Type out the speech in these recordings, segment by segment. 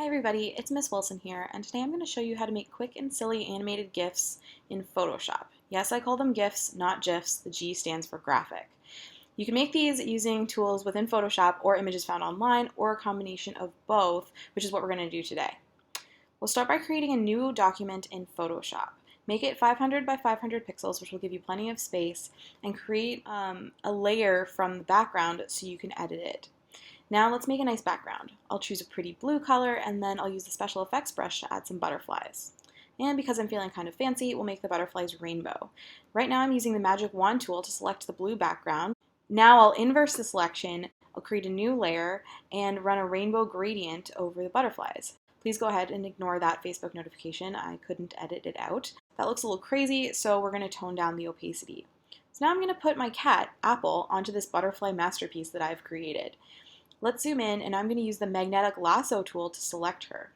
everybody, it's Miss Wilson here, and today I'm going to show you how to make quick and silly animated GIFs in Photoshop. Yes, I call them GIFs, not GIFs. The G stands for graphic. You can make these using tools within Photoshop or images found online, or a combination of both, which is what we're going to do today. We'll start by creating a new document in Photoshop. Make it 500 by 500 pixels, which will give you plenty of space, and create a layer from the background so you can edit it. Now let's make a nice background. I'll choose a pretty blue color, and then I'll use the special effects brush to add some butterflies. And because I'm feeling kind of fancy, we'll make the butterflies rainbow. Right now I'm using the magic wand tool to select the blue background. Now I'll inverse the selection, I'll create a new layer, and run a rainbow gradient over the butterflies. Please go ahead and ignore that Facebook notification. I couldn't edit it out. That looks a little crazy, so we're going to tone down the opacity. So now I'm going to put my cat, Apple, onto this butterfly masterpiece that I've created. Let's zoom in, and I'm going to use the magnetic lasso tool to select her.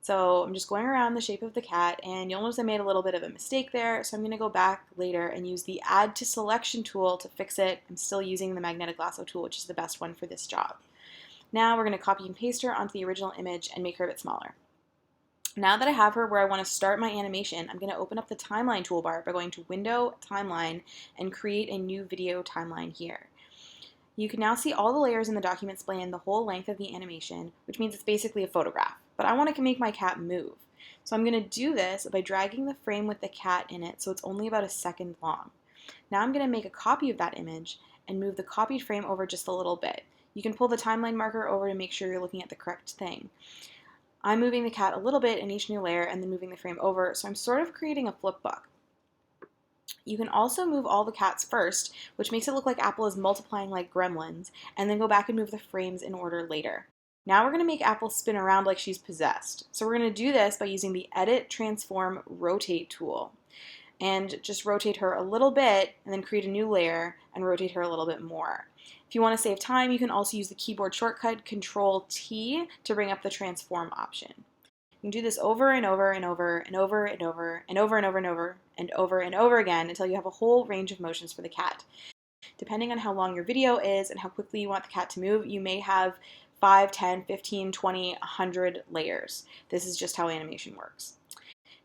So I'm just going around the shape of the cat, and you'll notice I made a little bit of a mistake there, so I'm going to go back later and use the Add to Selection tool to fix it. I'm still using the magnetic lasso tool, which is the best one for this job. Now we're going to copy and paste her onto the original image and make her a bit smaller. Now that I have her where I want to start my animation, I'm going to open up the timeline toolbar by going to Window, Timeline, and create a new video timeline here. You can now see all the layers in the document span the whole length of the animation, which means it's basically a photograph. But I want to make my cat move. So I'm going to do this by dragging the frame with the cat in it so it's only about a second long. Now I'm going to make a copy of that image and move the copied frame over just a little bit. You can pull the timeline marker over to make sure you're looking at the correct thing. I'm moving the cat a little bit in each new layer and then moving the frame over, so I'm sort of creating a flip book. You can also move all the cats first, which makes it look like Apple is multiplying like gremlins, and then go back and move the frames in order later. Now we're going to make Apple spin around like she's possessed. So we're going to do this by using the Edit, Transform, Rotate tool. And just rotate her a little bit, and then create a new layer, and rotate her a little bit more. If you want to save time, you can also use the keyboard shortcut Control-T to bring up the Transform option. You can do this over and over and over and over and over and over and over and over and over and over again until you have a whole range of motions for the cat. Depending on how long your video is and how quickly you want the cat to move, you may have 5, 10, 15, 20, 100 layers. This is just how animation works.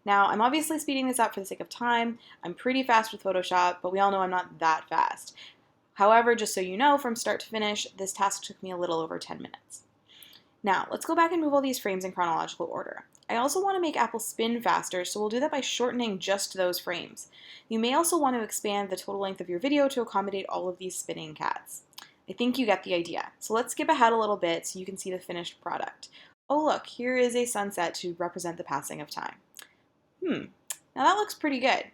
Now, I'm obviously speeding this up for the sake of time. I'm pretty fast with Photoshop, but we all know I'm not that fast. However, just so you know, from start to finish, this task took me a little over 10 minutes. Now, let's go back and move all these frames in chronological order. I also want to make Apple spin faster, so we'll do that by shortening just those frames. You may also want to expand the total length of your video to accommodate all of these spinning cats. I think you get the idea. So let's skip ahead a little bit so you can see the finished product. Oh look, here is a sunset to represent the passing of time. Now that looks pretty good.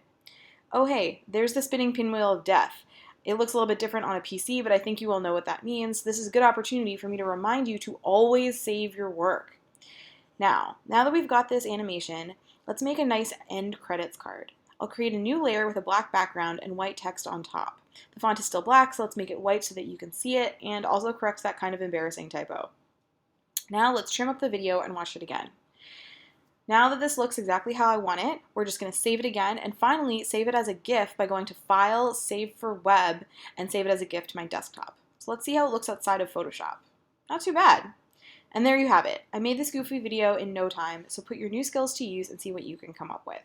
Oh hey, there's the spinning pinwheel of death. It looks a little bit different on a PC, but I think you all know what that means. This is a good opportunity for me to remind you to always save your work. Now that we've got this animation, let's make a nice end credits card. I'll create a new layer with a black background and white text on top. The font is still black, so let's make it white so that you can see it, and also corrects that kind of embarrassing typo. Now let's trim up the video and watch it again. Now that this looks exactly how I want it, we're just going to save it again, and finally save it as a GIF by going to File, Save for Web, and save it as a GIF to my desktop. So let's see how it looks outside of Photoshop. Not too bad. And there you have it. I made this goofy video in no time, so put your new skills to use and see what you can come up with.